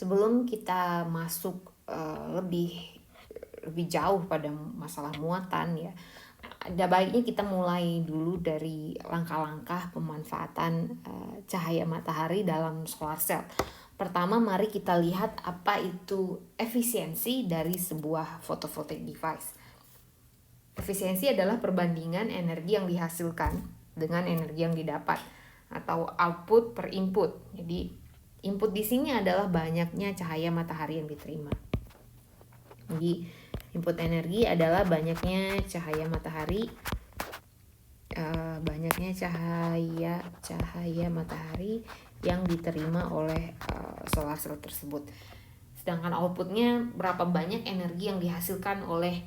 Sebelum kita masuk lebih jauh pada masalah muatan ya, ada baiknya kita mulai dulu dari langkah-langkah pemanfaatan cahaya matahari dalam solar cell. Pertama, mari kita lihat apa itu efisiensi dari sebuah photovoltaic device. Efisiensi adalah perbandingan energi yang dihasilkan dengan energi yang didapat atau output per input. Jadi input di sini adalah banyaknya cahaya matahari yang diterima. Jadi input energi adalah banyaknya cahaya matahari, cahaya matahari yang diterima oleh solar cell tersebut. Sedangkan outputnya berapa banyak energi yang dihasilkan oleh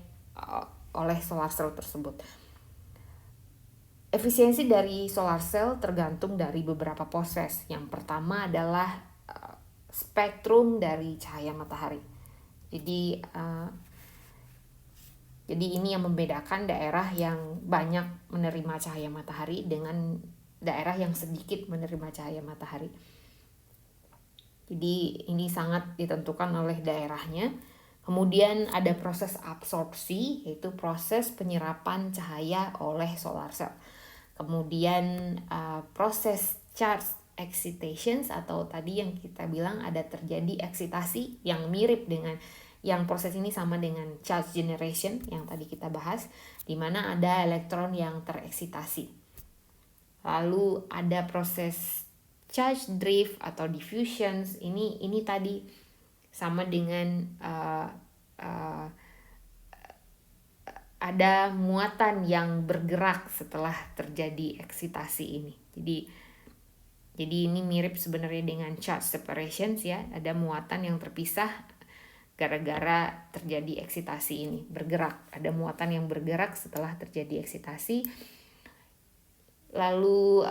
solar cell tersebut. Efisiensi dari solar cell tergantung dari beberapa proses. Yang pertama adalah spektrum dari cahaya matahari. Jadi ini yang membedakan daerah yang banyak menerima cahaya matahari dengan daerah yang sedikit menerima cahaya matahari. Jadi ini sangat ditentukan oleh daerahnya. Kemudian ada proses absorpsi, yaitu proses penyerapan cahaya oleh solar cell. Kemudian proses charge excitations, atau tadi yang kita bilang ada terjadi eksitasi yang mirip dengan yang proses ini sama dengan charge generation yang tadi kita bahas, di mana ada elektron yang tereksitasi. Lalu ada proses charge drift atau diffusion. Ini tadi sama dengan ada muatan yang bergerak setelah terjadi eksitasi ini. Jadi ini mirip sebenarnya dengan charge separations ya. Ada muatan yang terpisah gara-gara terjadi eksitasi ini, bergerak. Ada muatan yang bergerak setelah terjadi eksitasi. Lalu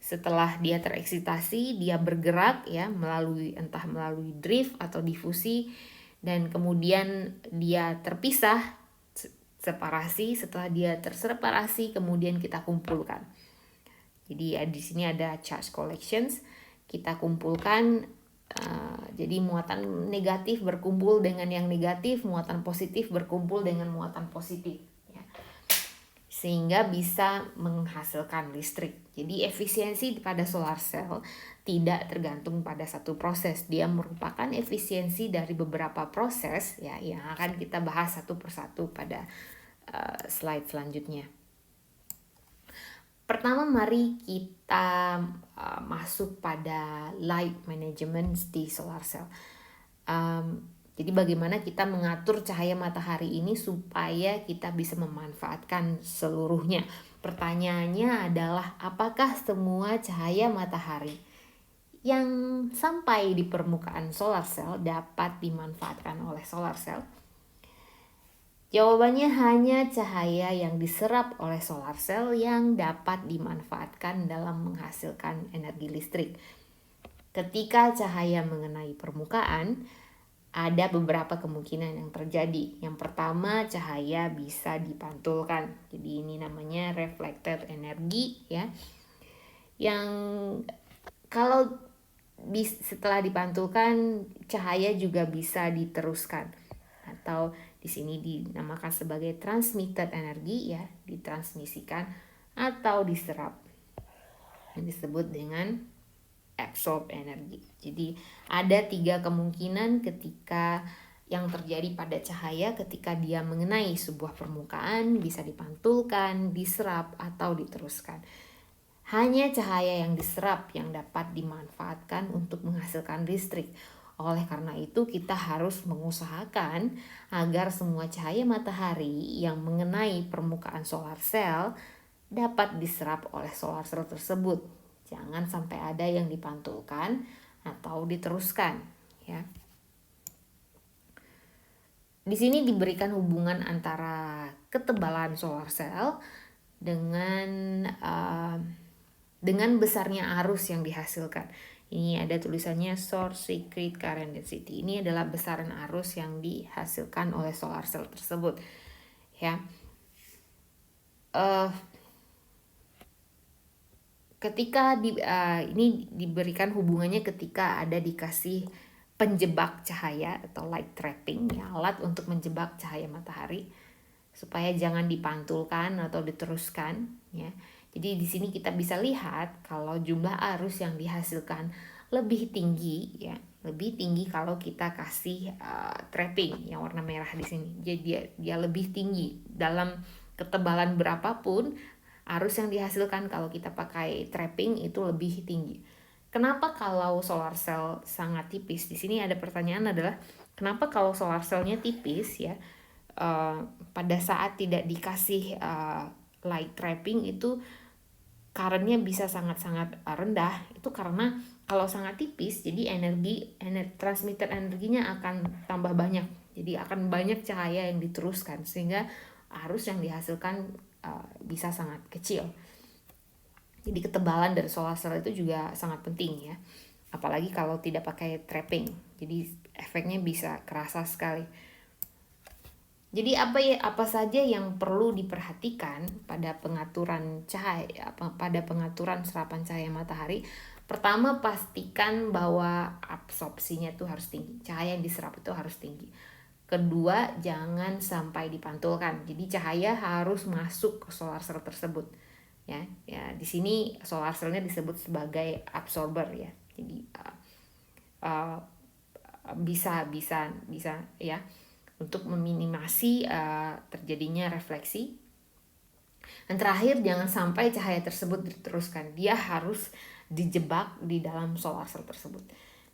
setelah dia tereksitasi, dia bergerak ya melalui drift atau difusi, dan kemudian dia terpisah, separasi. Setelah dia terseparasi, kemudian kita kumpulkan. Jadi di sini ada charge collections, kita kumpulkan. Jadi muatan negatif berkumpul dengan yang negatif, muatan positif berkumpul dengan muatan positif, ya. Sehingga bisa menghasilkan listrik. Jadi efisiensi pada solar cell tidak tergantung pada satu proses, dia merupakan efisiensi dari beberapa proses ya, yang akan kita bahas satu persatu pada slide selanjutnya. Pertama, mari kita masuk pada light management di solar cell. Jadi bagaimana kita mengatur cahaya matahari ini supaya kita bisa memanfaatkan seluruhnya. Pertanyaannya adalah, apakah semua cahaya matahari yang sampai di permukaan solar cell dapat dimanfaatkan oleh solar cell? Jawabannya hanya cahaya yang diserap oleh solar cell yang dapat dimanfaatkan dalam menghasilkan energi listrik. Ketika cahaya mengenai permukaan, ada beberapa kemungkinan yang terjadi. Yang pertama, cahaya bisa dipantulkan. Jadi ini namanya reflected energy ya. Yang kalau setelah dipantulkan, cahaya juga bisa diteruskan, atau di sini dinamakan sebagai transmitted energy ya, ditransmisikan atau diserap, yang disebut dengan absorb energy. Jadi ada 3 kemungkinan ketika yang terjadi pada cahaya ketika dia mengenai sebuah permukaan, bisa dipantulkan, diserap atau diteruskan. Hanya cahaya yang diserap yang dapat dimanfaatkan untuk menghasilkan listrik. Oleh karena itu, kita harus mengusahakan agar semua cahaya matahari yang mengenai permukaan solar cell dapat diserap oleh solar cell tersebut. Jangan sampai ada yang dipantulkan atau diteruskan, ya. Di sini diberikan hubungan antara ketebalan solar cell dengan besarnya arus yang dihasilkan. Ini ada tulisannya source secret current density. Ini adalah besaran arus yang dihasilkan oleh solar cell tersebut, ya. Ketika ini diberikan hubungannya ketika ada dikasih penjebak cahaya atau light trapping, ya, alat untuk menjebak cahaya matahari supaya jangan dipantulkan atau diteruskan, ya. Jadi di sini kita bisa lihat kalau jumlah arus yang dihasilkan lebih tinggi, ya, lebih tinggi kalau kita kasih trapping yang warna merah di sini. Jadi dia lebih tinggi dalam ketebalan berapapun, arus yang dihasilkan kalau kita pakai trapping itu lebih tinggi. Kenapa kalau solar cell sangat tipis? Di sini ada pertanyaan adalah kenapa kalau solar cellnya tipis, ya, pada saat tidak dikasih light trapping itu currentnya bisa sangat-sangat rendah. Itu karena kalau sangat tipis, jadi transmitter energinya akan tambah banyak. Jadi akan banyak cahaya yang diteruskan sehingga arus yang dihasilkan bisa sangat kecil. Jadi ketebalan dari solar cell itu juga sangat penting, ya. Apalagi kalau tidak pakai trapping. Jadi efeknya bisa kerasa sekali. Jadi apa saja yang perlu diperhatikan pada pengaturan cahaya, pada pengaturan serapan cahaya matahari? Pertama, pastikan bahwa absorpsinya itu harus tinggi. Cahaya yang diserap itu harus tinggi. Kedua, jangan sampai dipantulkan. Jadi cahaya harus masuk ke solar cell tersebut. Ya, di sini solar cell-nya disebut sebagai absorber, ya. Jadi bisa ya untuk meminimasi terjadinya refleksi. Dan terakhir, jangan sampai cahaya tersebut diteruskan. Dia harus dijebak di dalam solar cell tersebut.